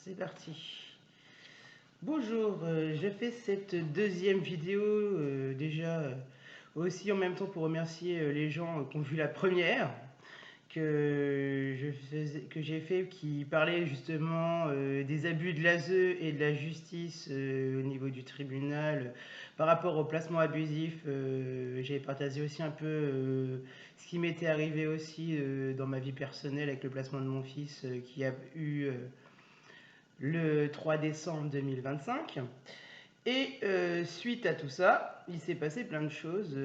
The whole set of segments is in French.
C'est parti. Bonjour, je fais cette deuxième vidéo aussi en même temps pour remercier les gens qui ont vu la première que j'ai fait qui parlait justement des abus de l'ASE et de la justice au niveau du tribunal par rapport au placement abusif. J'ai partagé aussi un peu ce qui m'était arrivé aussi dans ma vie personnelle avec le placement de mon fils qui a eu le 3 décembre 2025. Et suite à tout ça, il s'est passé plein de choses,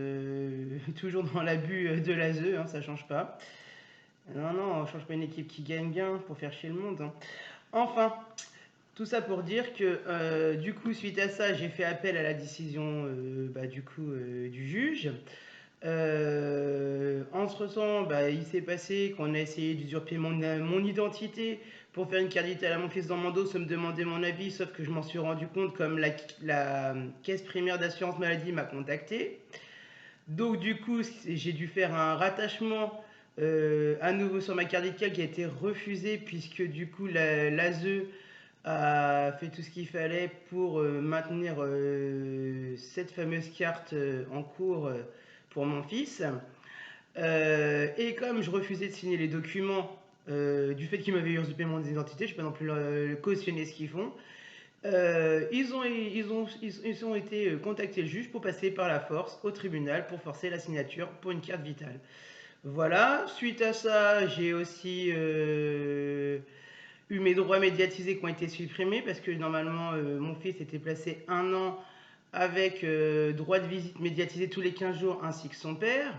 toujours dans l'abus de l'ASE, hein, ça change pas. Non, non, on change pas une équipe qui gagne bien pour faire chier le monde. Hein. Enfin, tout ça pour dire que du coup, suite à ça, j'ai fait appel à la décision du juge. Entre-temps, il s'est passé qu'on a essayé d'usurper mon identité pour faire une carte d'identité à mon fils dans mon dos, sans me demander mon avis, sauf que je m'en suis rendu compte comme la caisse primaire d'assurance maladie m'a contacté. Donc du coup, j'ai dû faire un rattachement à nouveau sur ma carte d'identité qui a été refusé puisque du coup l'ASE a fait tout ce qu'il fallait pour maintenir cette fameuse carte en cours pour mon fils. Et comme je refusais de signer les documents du fait qu'ils m'avaient usurpé mon identité, je ne vais pas non plus cautionner ce qu'ils font. Ils ont été contacter le juge pour passer par la force au tribunal pour forcer la signature pour une carte vitale. Voilà, suite à ça, j'ai aussi eu mes droits médiatisés qui ont été supprimés parce que normalement mon fils était placé 1 an avec droit de visite médiatisé tous les 15 jours ainsi que son père.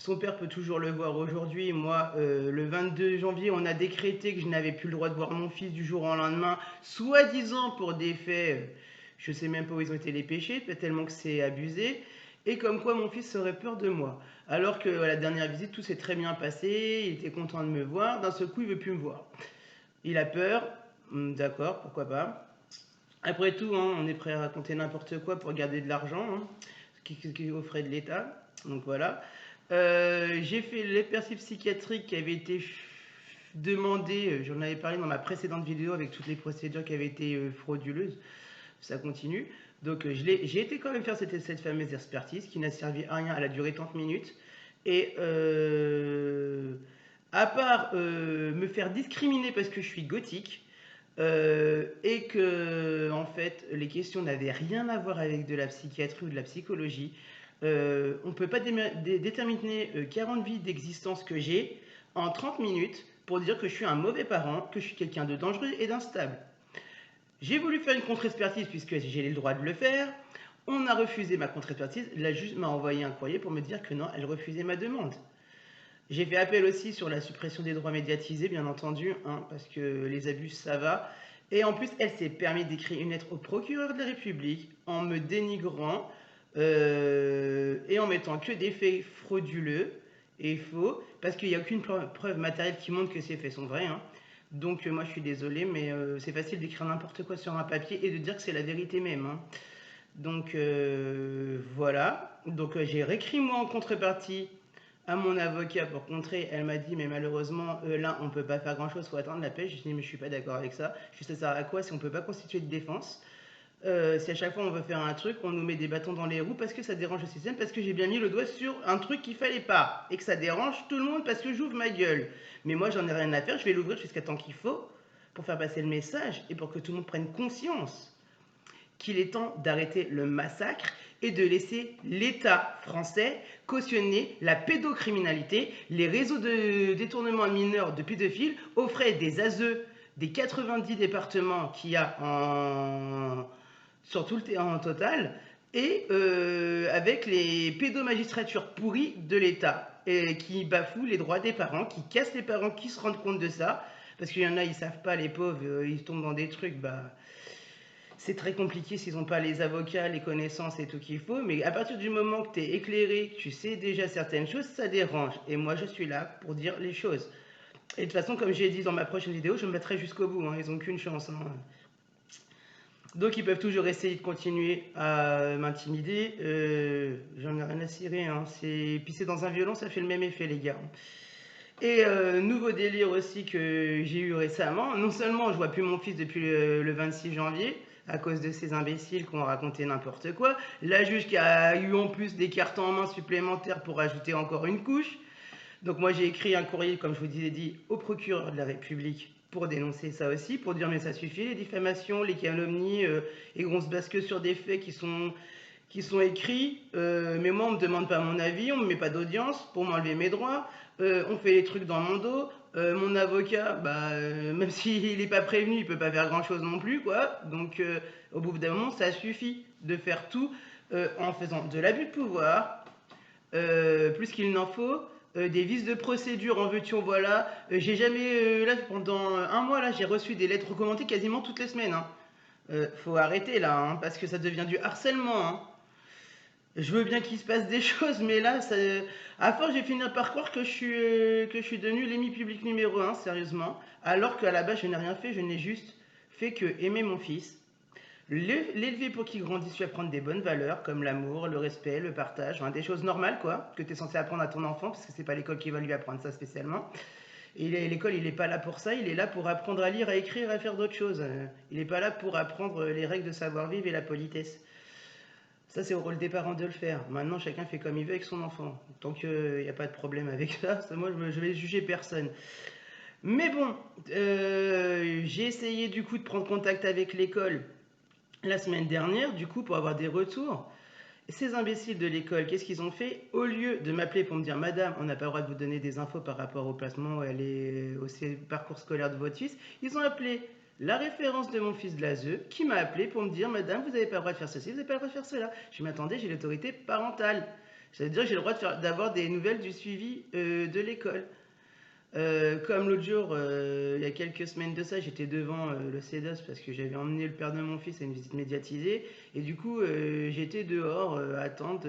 Son père peut toujours le voir aujourd'hui. Moi, le 22 janvier, on a décrété que je n'avais plus le droit de voir mon fils du jour au lendemain, soi-disant pour des faits, je ne sais même pas où ils ont été les péchés, tellement que c'est abusé. Et comme quoi mon fils aurait peur de moi. Alors que à la dernière visite, tout s'est très bien passé, il était content de me voir, d'un seul coup, il ne veut plus me voir. Il a peur, d'accord, pourquoi pas. Après tout, hein, on est prêt à raconter n'importe quoi pour garder de l'argent, hein, qui aux frais de l'État. Donc voilà. J'ai fait l'expertise psychiatrique qui avait été demandée, j'en avais parlé dans ma précédente vidéo avec toutes les procédures qui avaient été frauduleuses. Ça continue. Donc j'ai été quand même faire cette fameuse expertise qui n'a servi à rien, elle a duré 30 minutes. Et à part me faire discriminer parce que je suis gothique, et que en fait les questions n'avaient rien à voir avec de la psychiatrie ou de la psychologie. On ne peut pas déterminer 40 vies d'existence que j'ai en 30 minutes pour dire que je suis un mauvais parent, que je suis quelqu'un de dangereux et d'instable. J'ai voulu faire une contre-expertise puisque j'ai le droit de le faire. On a refusé ma contre-expertise. La juge m'a envoyé un courrier pour me dire que non, elle refusait ma demande. J'ai fait appel aussi sur la suppression des droits médiatisés, bien entendu, hein, parce que les abus, ça va. Et en plus, elle s'est permis d'écrire une lettre au procureur de la République en me dénigrant et en mettant que des faits frauduleux et faux, parce qu'il n'y a aucune preuve matérielle qui montre que ces faits sont vrais. Hein. Donc moi, je suis désolée, mais c'est facile d'écrire n'importe quoi sur un papier et de dire que c'est la vérité même. Hein. Donc voilà. Donc j'ai réécrit moi en contrepartie à mon avocat pour contrer. Elle m'a dit mais malheureusement là on peut pas faire grand chose, faut attendre la paix. Je dit mais je suis pas d'accord avec ça. Ça sert à quoi si on peut pas constituer de défense, si à chaque fois on veut faire un truc on nous met des bâtons dans les roues parce que ça dérange le système, parce que j'ai bien mis le doigt sur un truc qu'il fallait pas et que ça dérange tout le monde parce que j'ouvre ma gueule. Mais moi j'en ai rien à faire, je vais l'ouvrir jusqu'à temps qu'il faut pour faire passer le message et pour que tout le monde prenne conscience qu'il est temps d'arrêter le massacre et de laisser l'État français cautionner la pédocriminalité, les réseaux de détournement de mineurs de pédophiles aux frais des ASE des 90 départements qu'il y a sur tout le en total, et avec les pédomagistratures pourries de l'État qui bafouent les droits des parents, qui cassent les parents qui se rendent compte de ça, parce qu'il y en a, ils savent pas, les pauvres, ils tombent dans des trucs, c'est très compliqué s'ils n'ont pas les avocats, les connaissances et tout qu'il faut. Mais à partir du moment que tu es éclairé, que tu sais déjà certaines choses, ça dérange. Et moi, je suis là pour dire les choses. Et de toute façon, comme j'ai dit dans ma prochaine vidéo, je me battrai jusqu'au bout. Hein. Ils n'ont qu'une chance. Hein. Donc, ils peuvent toujours essayer de continuer à m'intimider. J'en ai rien à cirer. Hein. Pisser dans un violon, ça fait le même effet, les gars. Et nouveau délire aussi que j'ai eu récemment, non seulement je vois plus mon fils depuis le 26 janvier, à cause de ces imbéciles qui ont raconté n'importe quoi, la juge qui a eu en plus des cartes en main supplémentaires pour ajouter encore une couche. Donc moi j'ai écrit un courrier, comme je vous ai dit, au procureur de la République pour dénoncer ça aussi, pour dire mais ça suffit, les diffamations, les calomnies, et on se base que sur des faits qui sont écrits, mais moi on me demande pas mon avis, on me met pas d'audience pour m'enlever mes droits, on fait les trucs dans mon dos, mon avocat, bah, même s'il n'est pas prévenu, il peut pas faire grand chose non plus, quoi. Donc au bout d'un moment, ça suffit de faire tout en faisant de l'abus de pouvoir, plus qu'il n'en faut, des vices de procédure en veux-tu en voilà. J'ai jamais, là pendant un mois là, j'ai reçu des lettres commentées quasiment toutes les semaines, hein. Faut arrêter là, hein, parce que ça devient du harcèlement, hein. Je veux bien qu'il se passe des choses, mais là, ça, à force, j'ai fini par croire que je suis devenu l'ennemi public numéro un, sérieusement. Alors qu'à la base, je n'ai rien fait, je n'ai juste fait que aimer mon fils, l'élever pour qu'il grandisse, lui apprendre des bonnes valeurs, comme l'amour, le respect, le partage, hein, des choses normales, quoi, que tu es censé apprendre à ton enfant, parce que c'est pas l'école qui va lui apprendre ça spécialement. Et l'école, il n'est pas là pour ça, il est là pour apprendre à lire, à écrire, à faire d'autres choses. Il n'est pas là pour apprendre les règles de savoir-vivre et la politesse. Ça, c'est au rôle des parents de le faire. Maintenant, chacun fait comme il veut avec son enfant. Tant qu'il n'y a pas de problème avec ça, moi, je vais juger personne. Mais bon, j'ai essayé du coup de prendre contact avec l'école la semaine dernière, du coup, pour avoir des retours. Et ces imbéciles de l'école, qu'est-ce qu'ils ont fait? Au lieu de m'appeler pour me dire, Madame, on n'a pas le droit de vous donner des infos par rapport au placement, au parcours scolaire de votre fils, ils ont appelé la référence de mon fils de l'ASE qui m'a appelé pour me dire, Madame, vous n'avez pas le droit de faire ceci, vous n'avez pas le droit de faire cela. Je m'attendais, j'ai l'autorité parentale. C'est-à-dire que j'ai le droit d'avoir des nouvelles du suivi de l'école. Comme l'autre jour, il y a quelques semaines de ça, j'étais devant le CEDOS parce que j'avais emmené le père de mon fils à une visite médiatisée. Et du coup, j'étais dehors à attendre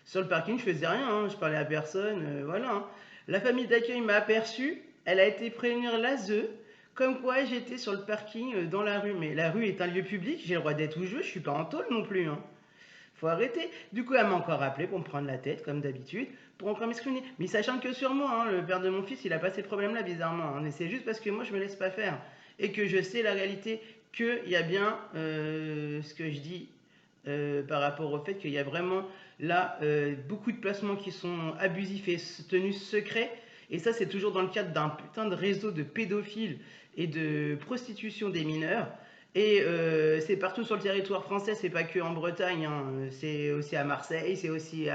sur le parking. Je faisais rien, hein, je parlais à personne. Voilà, hein. La famille d'accueil m'a aperçu. Elle a été prévenir l'ASE. Comme quoi j'étais sur le parking dans la rue. Mais la rue est un lieu public, j'ai le droit d'être où je veux, je suis pas en tôle non plus, hein. Faut arrêter. Du coup, elle m'a encore appelé pour me prendre la tête, comme d'habitude, pour encore m'excriminer. Mais sachant que sur moi, hein, le père de mon fils, il a pas ces problèmes-là, bizarrement, hein. Mais c'est juste parce que moi, je me laisse pas faire. Et que je sais la réalité, qu'il y a bien ce que je dis par rapport au fait qu'il y a vraiment là beaucoup de placements qui sont abusifs et tenus secrets. Et ça, c'est toujours dans le cadre d'un putain de réseau de pédophiles et de prostitution des mineurs. Et c'est partout sur le territoire français, c'est pas que en Bretagne, hein. C'est aussi à Marseille, c'est aussi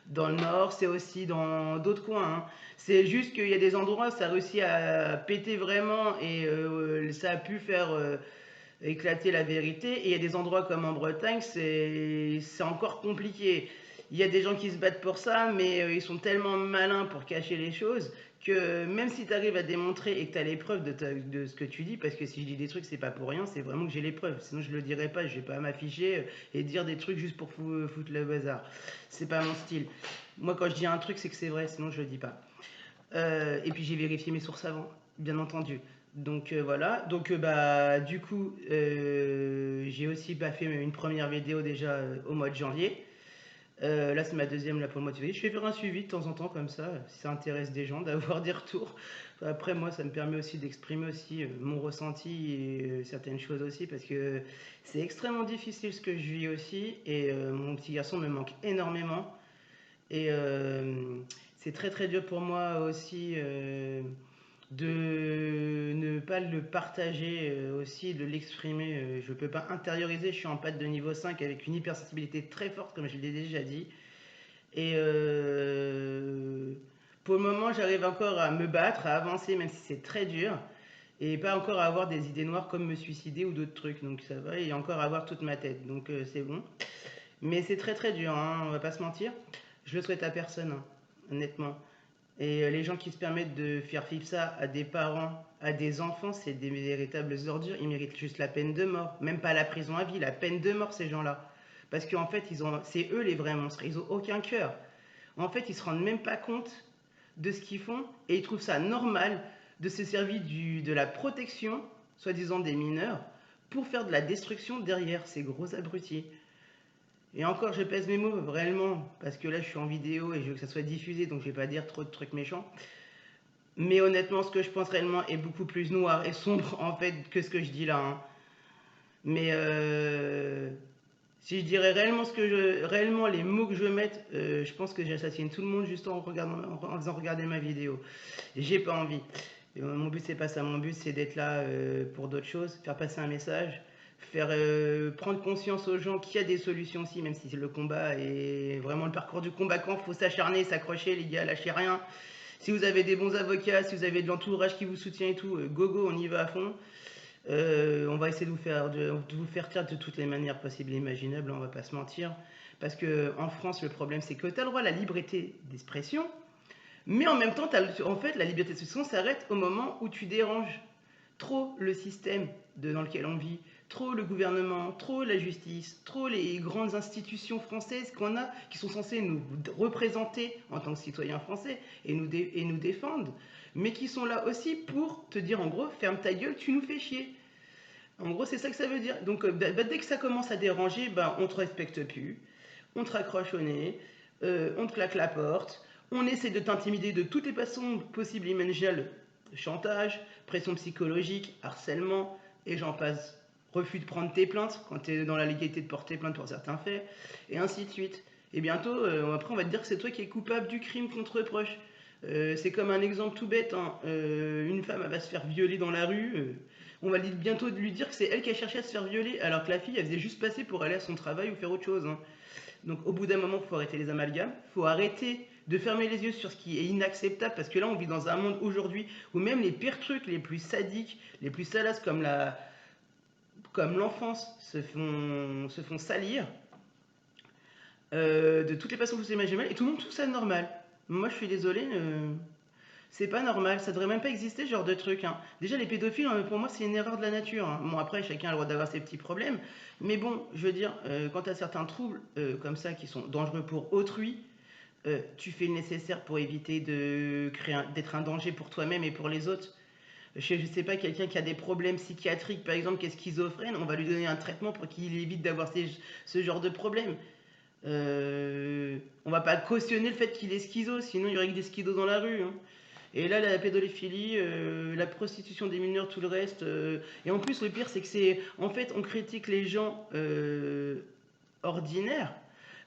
dans le nord, c'est aussi dans d'autres coins, hein. C'est juste qu'il y a des endroits où ça a réussi à péter vraiment et ça a pu faire éclater la vérité. Et il y a des endroits comme en Bretagne, c'est encore compliqué. Il y a des gens qui se battent pour ça, mais ils sont tellement malins pour cacher les choses que même si tu arrives à démontrer et que tu as les preuves de ce que tu dis, parce que si je dis des trucs, c'est pas pour rien, c'est vraiment que j'ai les preuves. Sinon, je le dirais pas, je vais pas m'afficher et dire des trucs juste pour foutre le bazar. C'est pas mon style. Moi, quand je dis un truc, c'est que c'est vrai, sinon je le dis pas. Et puis j'ai vérifié mes sources avant, bien entendu. Donc voilà, donc bah du coup j'ai aussi fait une première vidéo déjà au mois de janvier. Là c'est ma deuxième là pour le mois de février. Je vais faire un suivi de temps en temps comme ça, si ça intéresse des gens d'avoir des retours. Après moi ça me permet aussi d'exprimer aussi mon ressenti et certaines choses aussi parce que c'est extrêmement difficile ce que je vis aussi et mon petit garçon me manque énormément. Et c'est très très dur pour moi aussi de ne pas le partager, aussi de l'exprimer. Je ne peux pas intérioriser, je suis en pâte de niveau 5 avec une hypersensibilité très forte, comme je l'ai déjà dit. Et pour le moment, j'arrive encore à me battre, à avancer, même si c'est très dur. Et pas encore à avoir des idées noires comme me suicider ou d'autres trucs. Donc ça va, et encore avoir toute ma tête. Donc c'est bon. Mais c'est très très dur, hein, on va pas se mentir. Je le souhaite à personne, hein, honnêtement. Et les gens qui se permettent de faire vivre ça à des parents, à des enfants, c'est des véritables ordures. Ils méritent juste la peine de mort. Même pas la prison à vie, la peine de mort, ces gens-là. Parce qu'en fait, c'est eux les vrais monstres. Ils ont aucun cœur. En fait, ils se rendent même pas compte de ce qu'ils font et ils trouvent ça normal de se servir de la protection, soi-disant des mineurs, pour faire de la destruction derrière ces gros abrutis. Et encore, je pèse mes mots, réellement, parce que là, je suis en vidéo et je veux que ça soit diffusé, donc je vais pas dire trop de trucs méchants. Mais honnêtement, ce que je pense réellement est beaucoup plus noir et sombre en fait que ce que je dis là, hein. Mais si je dirais réellement réellement les mots que je veux mettre, je pense que j'assassine tout le monde juste en faisant regarder ma vidéo. J'ai pas envie. Mon but c'est pas ça. Mon but c'est d'être là pour d'autres choses, faire passer un message, faire prendre conscience aux gens qu'il y a des solutions aussi, même si le combat est vraiment le parcours du combattant. Faut s'acharner, s'accrocher, les gars, lâchez rien. Si vous avez des bons avocats, si vous avez de l'entourage qui vous soutient et tout, go go, on y va à fond. On va essayer de vous faire taire de toutes les manières possibles et imaginables, on va pas se mentir. Parce que en France, le problème, c'est que tu as le droit à la liberté d'expression, mais en même temps, en fait, la liberté d'expression s'arrête au moment où tu déranges trop le système dans lequel on vit, trop le gouvernement, trop la justice, trop les grandes institutions françaises qu'on a, qui sont censées nous représenter en tant que citoyens français et nous défendre, mais qui sont là aussi pour te dire en gros, ferme ta gueule, tu nous fais chier. En gros, c'est ça que ça veut dire. Donc, dès que ça commence à déranger, on te respecte plus, on te raccroche au nez, on te claque la porte, on essaie de t'intimider de toutes les façons possibles et imaginables. Chantage, pression psychologique, harcèlement, et j'en passe. Refus de prendre tes plaintes quand tu es dans la légalité de porter plainte pour certains faits, et ainsi de suite. Et bientôt, après, on va te dire que c'est toi qui es coupable du crime qu'on te reproche. C'est comme un exemple tout bête, hein. Une femme elle va se faire violer dans la rue. On va bientôt lui dire que c'est elle qui a cherché à se faire violer, alors que la fille, elle faisait juste passer pour aller à son travail ou faire autre chose, hein. Donc au bout d'un moment, il faut arrêter les amalgames, il faut arrêter de fermer les yeux sur ce qui est inacceptable, parce que là, on vit dans un monde aujourd'hui où même les pires trucs, les plus sadiques, les plus salaces, comme l'enfance, se font salir de toutes les façons que vous imaginez mal, et tout le monde trouve ça normal. Moi, je suis désolé, c'est pas normal, ça devrait même pas exister ce genre de truc, hein. Déjà, les pédophiles, pour moi, c'est une erreur de la nature, hein. Bon, après, chacun a le droit d'avoir ses petits problèmes, mais bon, je veux dire, quand tu as certains troubles comme ça qui sont dangereux pour autrui, tu fais le nécessaire pour éviter d'être un danger pour toi-même et pour les autres. Je sais pas, quelqu'un qui a des problèmes psychiatriques, par exemple, qui est schizophrène, on va lui donner un traitement pour qu'il évite d'avoir ce genre de problème. On va pas cautionner le fait qu'il est schizo, sinon il y aurait que des schizos dans la rue, hein. Et là, la pédophilie, la prostitution des mineurs, tout le reste. Et en plus, le pire, c'est que c'est. En fait, on critique les gens ordinaires.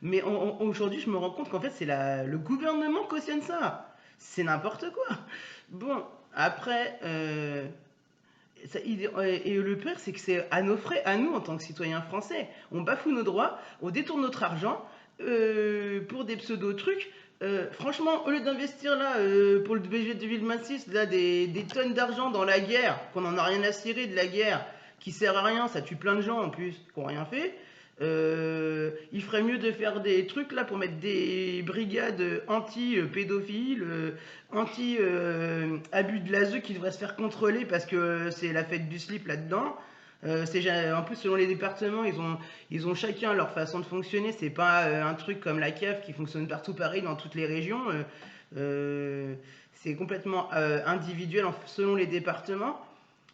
Mais aujourd'hui, je me rends compte qu'en fait, c'est le gouvernement cautionne ça. C'est n'importe quoi. Bon, après. Et le pire, c'est que c'est à nos frais, à nous en tant que citoyens français. On bafoue nos droits, on détourne notre argent pour des pseudo-trucs. Franchement, au lieu d'investir là pour le budget de Villemassis, là des tonnes d'argent dans la guerre, qu'on en a rien à cirer de la guerre, qui sert à rien, ça tue plein de gens en plus, qui n'ont rien fait. Il ferait mieux de faire des trucs là pour mettre des brigades anti-pédophiles, anti-abus de l'ASE qui devraient se faire contrôler parce que c'est la fête du slip là-dedans. En plus, selon les départements, ils ont chacun leur façon de fonctionner. C'est pas un truc comme la CAF qui fonctionne partout pareil dans toutes les régions. C'est complètement individuel selon les départements.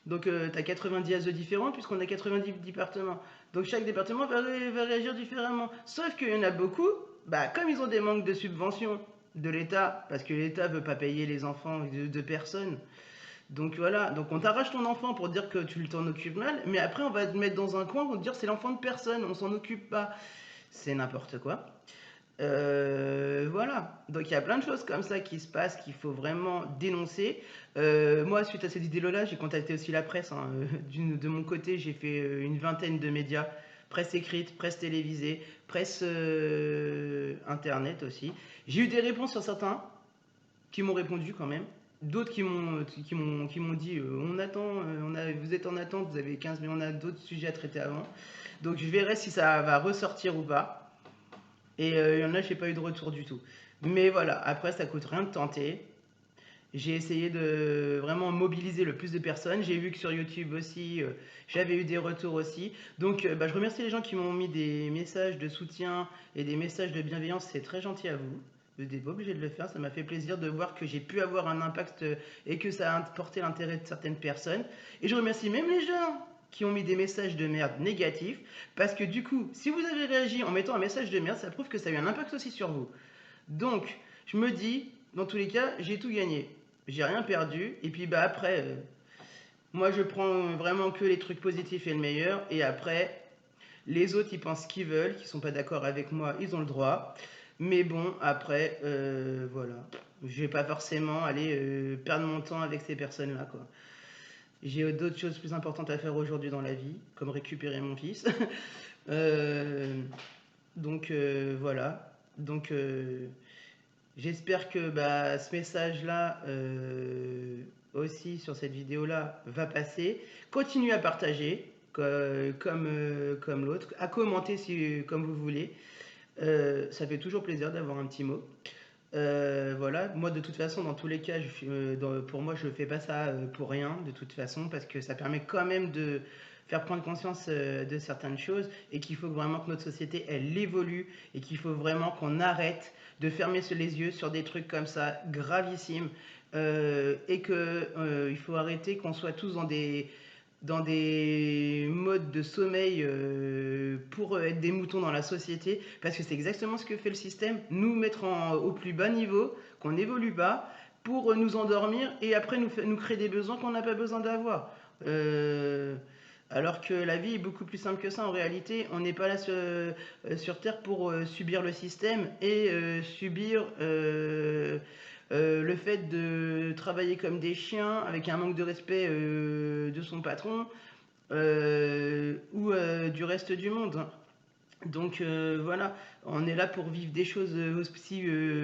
Donc tu as 90 ASE différents puisqu'on a 90 départements. Donc chaque département va réagir différemment. Sauf qu'il y en a beaucoup, comme ils ont des manques de subventions de l'État, parce que l'État veut pas payer les enfants de personnes. Donc voilà, donc on t'arrache ton enfant pour dire que tu t'en occupes mal, mais après on va te mettre dans un coin pour te dire c'est l'enfant de personne, on s'en occupe pas. C'est n'importe quoi. Voilà, donc il y a plein de choses comme ça qui se passent qu'il faut vraiment dénoncer. Moi, suite à cette idée-là, j'ai contacté aussi la presse, hein. De mon côté, j'ai fait une vingtaine de médias, presse écrite, presse télévisée, presse internet aussi. J'ai eu des réponses sur certains qui m'ont répondu quand même. D'autres qui m'ont dit on attend, vous êtes en attente, vous avez 15 mais on a d'autres sujets à traiter avant. Donc je verrai si ça va ressortir ou pas. Et il y en a, j'ai pas eu de retour du tout. Mais voilà, après, ça coûte rien de tenter. J'ai essayé de vraiment mobiliser le plus de personnes. J'ai vu que sur YouTube aussi, j'avais eu des retours aussi. Donc, je remercie les gens qui m'ont mis des messages de soutien et des messages de bienveillance. C'est très gentil à vous. Vous n'êtes pas obligé de le faire. Ça m'a fait plaisir de voir que j'ai pu avoir un impact et que ça a porté l'intérêt de certaines personnes. Et je remercie même les gens qui ont mis des messages de merde négatifs. Parce que du coup, si vous avez réagi en mettant un message de merde, ça prouve que ça a eu un impact aussi sur vous. Donc, je me dis, dans tous les cas, j'ai tout gagné. j'ai rien perdu. Et puis bah après, moi je prends vraiment que les trucs positifs et le meilleur. Et après, les autres ils pensent ce qu'ils veulent, qui sont pas d'accord avec moi, ils ont le droit. Mais bon, après, voilà. Je vais pas forcément aller perdre mon temps avec ces personnes-là, quoi. J'ai d'autres choses plus importantes à faire aujourd'hui dans la vie, comme récupérer mon fils. Euh, donc voilà. Donc j'espère que bah, ce message-là aussi sur cette vidéo-là va passer. Continuez à partager comme l'autre, à commenter si, comme vous voulez. Ça fait toujours plaisir d'avoir un petit mot. Voilà, moi de toute façon, dans tous les cas, pour moi, je fais pas ça pour rien, de toute façon, parce que ça permet quand même de faire prendre conscience de certaines choses et qu'il faut vraiment que notre société, elle évolue et qu'il faut vraiment qu'on arrête de fermer les yeux sur des trucs comme ça, gravissimes, et que il faut arrêter qu'on soit tous dans des modes de sommeil pour être des moutons dans la société, parce que c'est exactement ce que fait le système, nous mettre au plus bas niveau, qu'on n'évolue pas, pour nous endormir et après nous créer des besoins qu'on n'a pas besoin d'avoir. Alors que la vie est beaucoup plus simple que ça en réalité. On n'est pas là sur Terre pour subir le système et subir le fait de travailler comme des chiens avec un manque de respect de son patron ou du reste du monde. Donc voilà, on est là pour vivre des choses aussi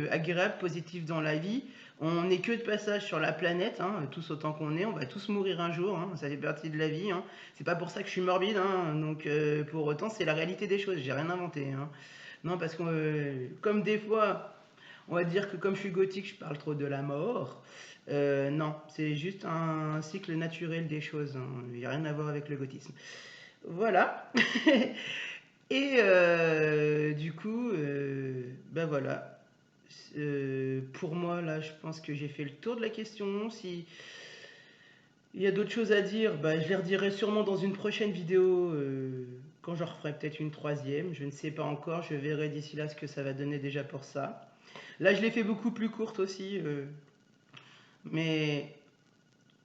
agréables, positives dans la vie. On n'est que de passage sur la planète, hein, tous autant qu'on est. On va tous mourir un jour, hein, ça fait partie de la vie. Hein. C'est pas pour ça que je suis morbide, hein, donc pour autant c'est la réalité des choses. J'ai rien inventé. Hein. Non, parce que comme des fois, on va dire que comme je suis gothique, je parle trop de la mort. Non, c'est juste un cycle naturel des choses. Hein. Il n'y a rien à voir avec le gothisme. Voilà. Et du coup, ben voilà. Pour moi, là, je pense que j'ai fait le tour de la question. Si il y a d'autres choses à dire, bah, je les redirai sûrement dans une prochaine vidéo, quand j'en referai peut-être une troisième. Je ne sais pas encore. Je verrai d'ici là ce que ça va donner déjà pour ça. Là, je l'ai fait beaucoup plus courte aussi. Mais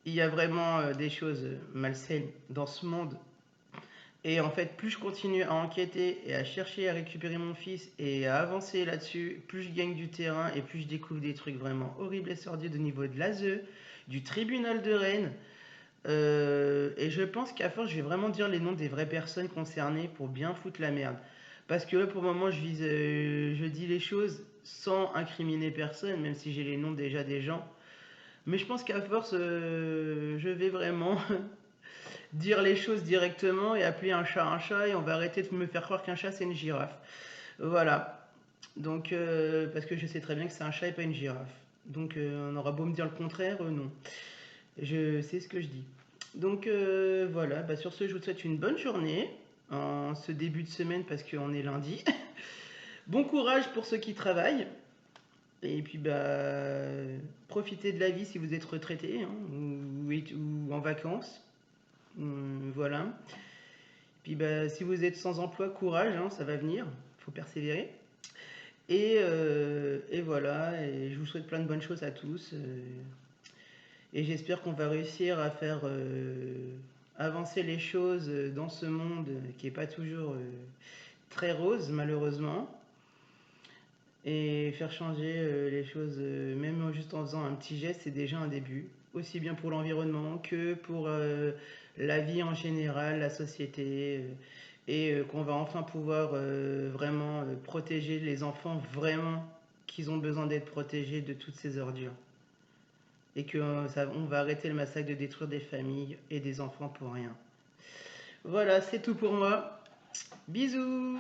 il y a vraiment des choses malsaines dans ce monde. Et en fait, plus je continue à enquêter et à chercher à récupérer mon fils et à avancer là-dessus, plus je gagne du terrain et plus je découvre des trucs vraiment horribles et sordides au niveau de l'ASE, du tribunal de Rennes. Et je pense qu'à force, je vais vraiment dire les noms des vraies personnes concernées pour bien foutre la merde. Parce que là, pour le moment, je dis les choses sans incriminer personne, même si j'ai les noms déjà des gens. Mais je pense qu'à force, je vais vraiment dire les choses directement et appeler un chat et on va arrêter de me faire croire qu'un chat c'est une girafe. Voilà. Donc, parce que je sais très bien que c'est un chat et pas une girafe. Donc, on aura beau me dire le contraire, non. Je sais ce que je dis. Donc, voilà. Bah, sur ce, je vous souhaite une bonne journée en ce début de semaine parce qu'on est lundi. Bon courage pour ceux qui travaillent. Et puis, bah, profitez de la vie si vous êtes retraité hein, ou en vacances. Voilà. Puis bah, si vous êtes sans emploi, courage, hein, ça va venir, il faut persévérer. Et voilà, et je vous souhaite plein de bonnes choses à tous. Et j'espère qu'on va réussir à faire avancer les choses dans ce monde qui n'est pas toujours très rose, malheureusement. Et faire changer les choses, même juste en faisant un petit geste, c'est déjà un début. Aussi bien pour l'environnement que pour la vie en général, la société. Et qu'on va enfin pouvoir vraiment protéger les enfants vraiment qu'ils ont besoin d'être protégés de toutes ces ordures. Et qu'on on va arrêter le massacre de détruire des familles et des enfants pour rien. Voilà, c'est tout pour moi. Bisous!